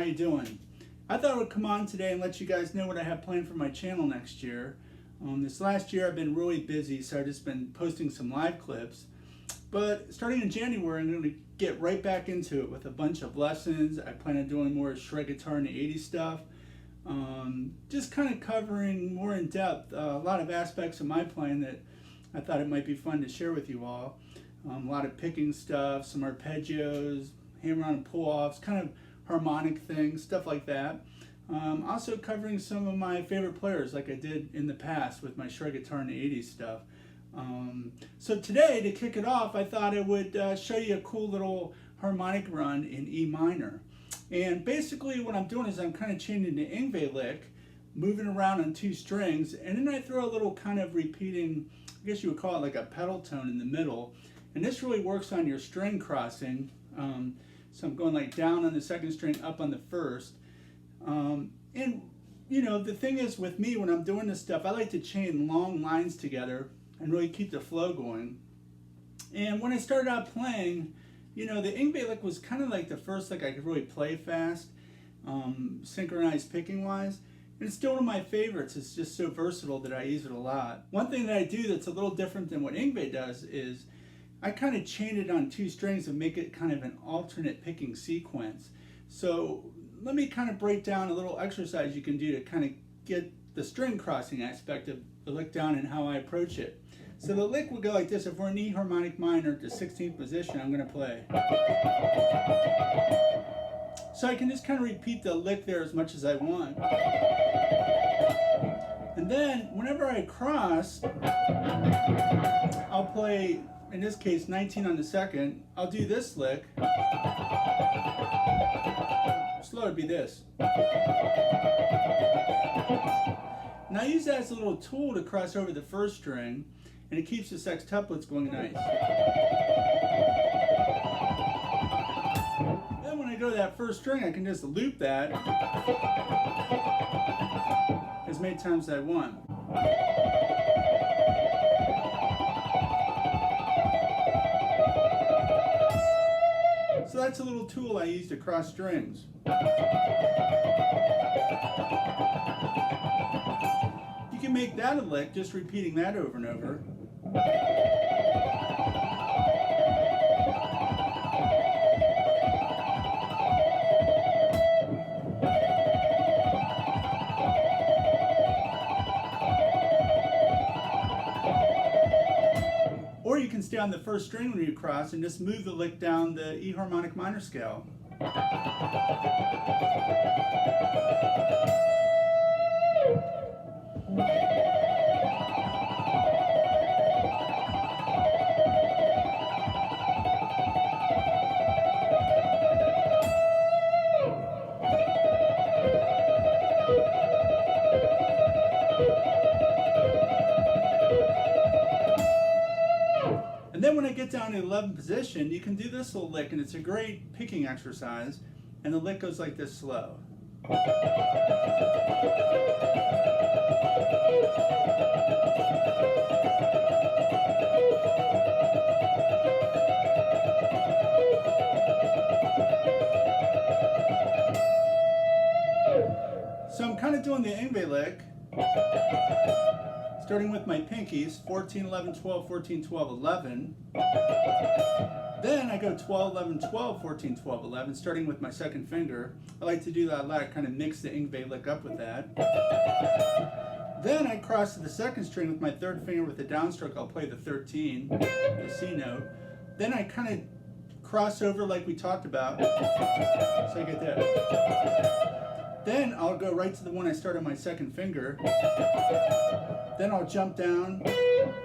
you doing? I thought I would come on today and let you guys know what I have planned for my channel next year. This last year I've been really busy, so I've just been posting some live clips. But starting in January, I'm going to get right back into it with a bunch of lessons. I plan on doing more shred guitar and the 80s stuff. Just kind of covering more in depth a lot of aspects of my playing that I thought it might be fun to share with you all. A lot of picking stuff, some arpeggios, hammer on and pull-offs, kind of harmonic things, stuff like that. Also covering some of my favorite players like I did in the past with my shred guitar and the 80s stuff. So today, to kick it off, I thought I would show you a cool little harmonic run in E minor. And basically what I'm doing is I'm kind of changing the Yngwie lick, moving around on two strings, and then I throw a little kind of repeating, I guess you would call it like a pedal tone in the middle. And this really works on your string crossing. So I'm going like down on the second string, up on the first. And you know, the thing is with me when I'm doing this stuff, I like to chain long lines together and really keep the flow going. And when I started out playing, you know, the Yngwie lick was kind of like the first lick I could really play fast, synchronized picking wise. And it's still one of my favorites. It's just so versatile that I use it a lot. One thing that I do that's a little different than what Yngwie does is I kind of chain it on two strings and make it kind of an alternate picking sequence. So let me kind of break down a little exercise you can do to kind of get the string crossing aspect of the lick down and how I approach it. So the lick will go like this. If we're in E harmonic minor at the 16th position, I'm going to play. So I can just kind of repeat the lick there as much as I want. And then whenever I cross, I'll play, in this case, 19 on the second. I'll do this lick. Slow would be this. And I use that as a little tool to cross over the first string, and it keeps the sextuplets going nice. Then when I go to that first string, I can just loop that as many times as I want. So that's a little tool I use to cross strings. You can make that a lick just repeating that over and over. Or you can stay on the first string when you cross and just move the lick down the E harmonic minor scale. And then when I get down to the 11th position, you can do this little lick, and it's a great picking exercise. And the lick goes like this slow. So I'm kind of doing the Yngwie lick, starting with my pinkies, 14, 11, 12, 14, 12, 11. Then I go 12, 11, 12, 14, 12, 11, starting with my second finger. I like to do that a lot, kind of mix the Yngwie lick up with that. Then I cross to the second string with my third finger with the downstroke. I'll play the 13, the C note. Then I kind of cross over like we talked about. So I get that. Then I'll go right to the one I started on my second finger. Then I'll jump down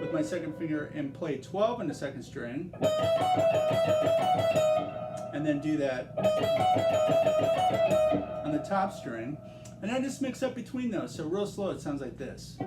with my second finger and play 12 on the second string. And then do that on the top string. And I just mix up between those. So real slow, it sounds like this.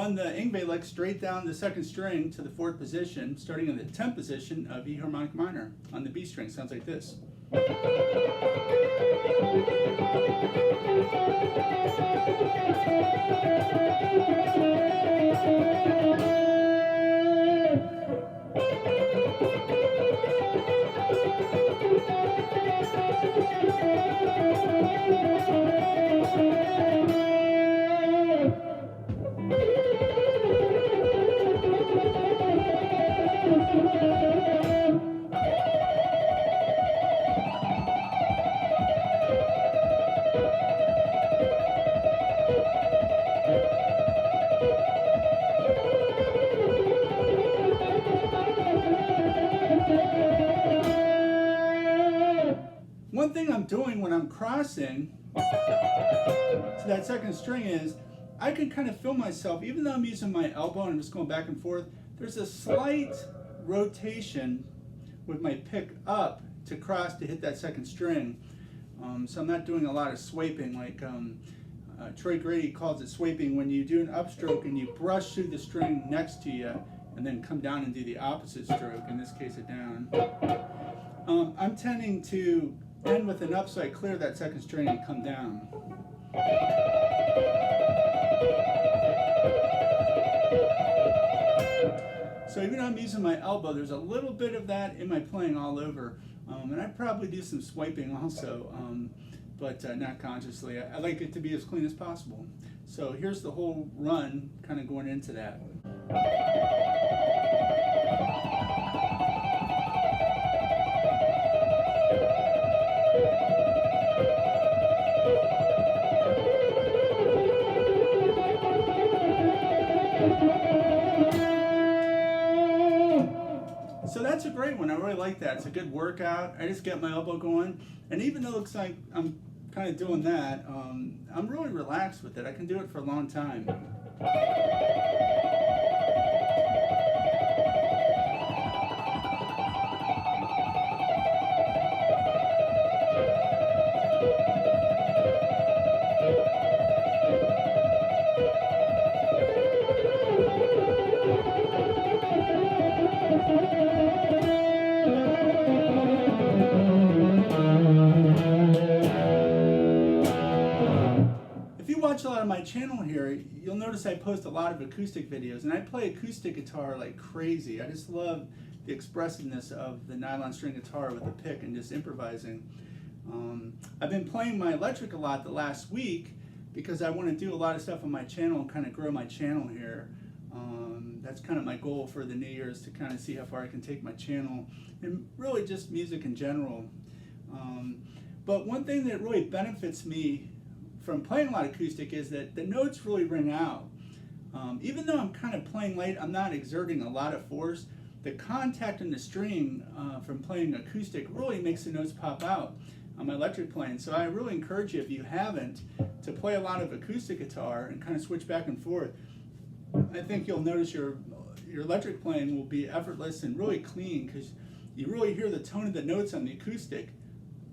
run the Yngwie lick straight down the second string to the 4th position, starting in the 10th position of E harmonic minor on the B string. Sounds like this. One thing I'm doing when I'm crossing to that second string is I can kind of feel myself, even though I'm using my elbow and I'm just going back and forth, there's a slight rotation with my pick up to cross to hit that second string. So I'm not doing a lot of swiping like Troy Grady calls it swiping, when you do an upstroke and you brush through the string next to you and then come down and do the opposite stroke, in this case a down. I'm tending to end with an up so I clear that second string and come down. So even though I'm using my elbow, there's a little bit of that in my playing all over. And I probably do some swiping also, but not consciously. I like it to be as clean as possible. So here's the whole run kind of going into that. So that's a great one. I really like that. It's a good workout. I just get my elbow going, and even though it looks like I'm kind of doing that, I'm really relaxed with it. I can do it for a long time. Watch a lot of my channel here, you'll notice I post a lot of acoustic videos, and I play acoustic guitar like crazy. I just love the expressiveness of the nylon string guitar with the pick and just improvising. I've been playing my electric a lot the last week because I want to do a lot of stuff on my channel and kind of grow my channel here. That's kind of my goal for the New Year's, to kind of see how far I can take my channel and really just music in general. But one thing that really benefits me from playing a lot of acoustic is that the notes really ring out. Even though I'm kind of playing late, I'm not exerting a lot of force. The contact in the string from playing acoustic really makes the notes pop out on my electric playing. So I really encourage you, if you haven't, to play a lot of acoustic guitar and kind of switch back and forth. I think you'll notice your electric playing will be effortless and really clean, because you really hear the tone of the notes on the acoustic.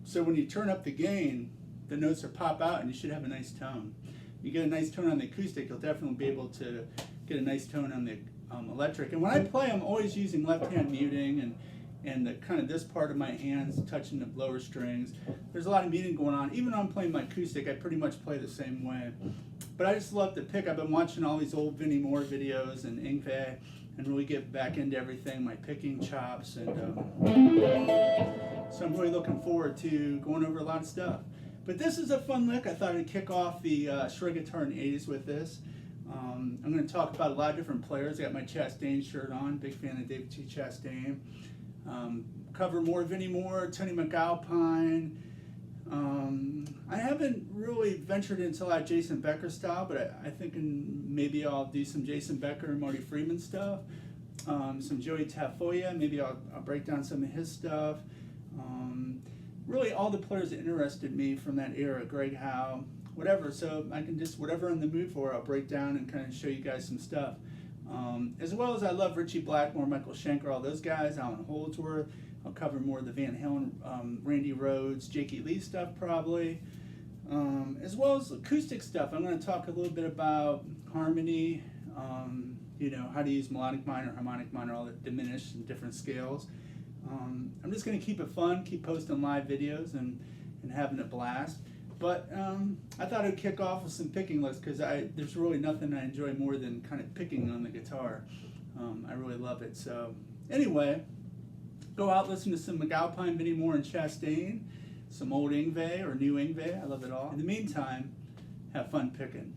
So when you turn up the gain, the notes are pop out and you should have a nice tone. If you get a nice tone on the acoustic, you'll definitely be able to get a nice tone on the electric. And when I play, I'm always using left hand muting and the kind of this part of my hands touching the lower strings. There's a lot of muting going on. Even though I'm playing my acoustic, I pretty much play the same way. But I just love the pick. I've been watching all these old Vinnie Moore videos and Yngwie and really get back into everything, my picking chops. And so I'm really looking forward to going over a lot of stuff. But this is a fun lick. I thought I'd kick off the shred guitar in the 80s with this. I'm going to talk about a lot of different players. I got my Chastain shirt on, big fan of David T. Chastain. Cover more Vinnie Moore, Tony Macalpine. I haven't really ventured into a lot of Jason Becker style, but I think maybe I'll do some Jason Becker and Marty Friedman stuff. Some Joey Tafoya, maybe I'll break down some of his stuff. Really all the players that interested me from that era, Greg Howe, whatever. So I can just, whatever I'm in the mood for, I'll break down and kind of show you guys some stuff. As well as I love Richie Blackmore, Michael Schenker, all those guys, Alan Holdsworth. I'll cover more of the Van Halen, Randy Rhoads, Jakey Lee stuff probably. As well as acoustic stuff. I'm going to talk a little bit about harmony, you know, how to use melodic minor, harmonic minor, all the diminished and different scales. I'm just going to keep it fun, keep posting live videos and having a blast. But I thought I'd kick off with some picking licks because there's really nothing I enjoy more than kind of picking on the guitar. I really love it. So anyway, go out, listen to some Macalpine, Vinnie Moore, and Chastain, some old Yngwie or new Yngwie. I love it all. In the meantime, have fun picking.